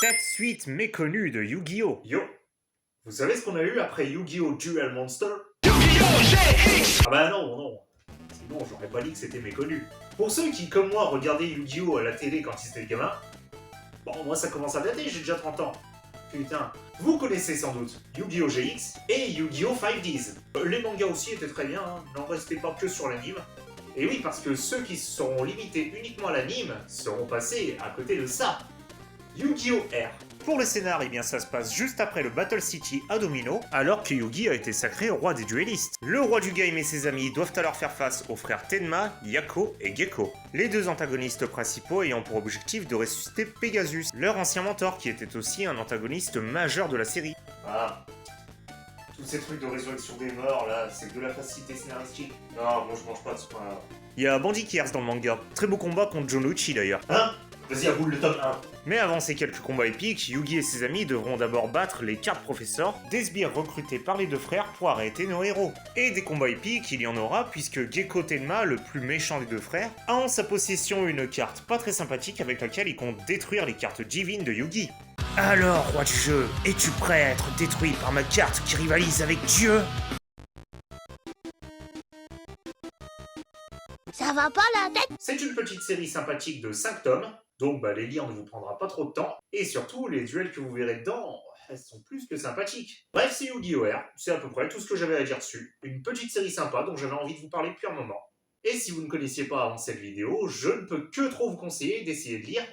Cette suite méconnue de Yu-Gi-Oh! Yo, vous savez ce qu'on a eu après Yu-Gi-Oh! Duel Monster? Ah bah non, non. Sinon, j'aurais pas dit que c'était méconnu. Pour ceux qui, comme moi, regardaient Yu-Gi-Oh! À la télé quand ils étaient gamins, bon, moi ça commence à dater, j'ai déjà 30 ans. Putain, vous connaissez sans doute Yu-Gi-Oh! GX et Yu-Gi-Oh! 5Ds. Les mangas aussi étaient très bien, hein. N'en restez pas que sur l'anime. Et oui, parce que ceux qui seront limités uniquement à l'anime seront passés à côté de ça. Yu-Gi-Oh! R. Pour le scénar, eh bien ça se passe juste après le Battle City à Domino, alors que Yugi a été sacré roi des duellistes. Le roi du game et ses amis doivent alors faire face aux frères Tenma, Yako et Gekko, les deux antagonistes principaux ayant pour objectif de ressusciter Pegasus, leur ancien mentor qui était aussi un antagoniste majeur de la série. Ah, tous ces trucs de résurrection des morts là, c'est de la facilité scénaristique. Non, moi je mange pas de ce point-là. Il y a Bandit qui herse dans le manga, très beau combat contre Jonuchi d'ailleurs. Hein? Vas-y, aboule le tome 1. Mais avant ces quelques combats épiques, Yugi et ses amis devront d'abord battre les 4 professeurs, des sbires recrutés par les deux frères pour arrêter nos héros. Et des combats épiques, il y en aura puisque Gekko Tenma, le plus méchant des deux frères, a en sa possession une carte pas très sympathique avec laquelle il compte détruire les cartes divines de Yugi. Alors, roi du jeu, es-tu prêt à être détruit par ma carte qui rivalise avec Dieu? Ça va pas la tête? C'est une petite série sympathique de 5 tomes, donc les lire ne vous prendra pas trop de temps, et surtout les duels que vous verrez dedans, elles sont plus que sympathiques. Bref, c'est Yu-Gi-Oh! R, c'est à peu près tout ce que j'avais à dire dessus. Une petite série sympa dont j'avais envie de vous parler depuis un moment. Et si vous ne connaissiez pas avant cette vidéo, je ne peux que trop vous conseiller d'essayer de lire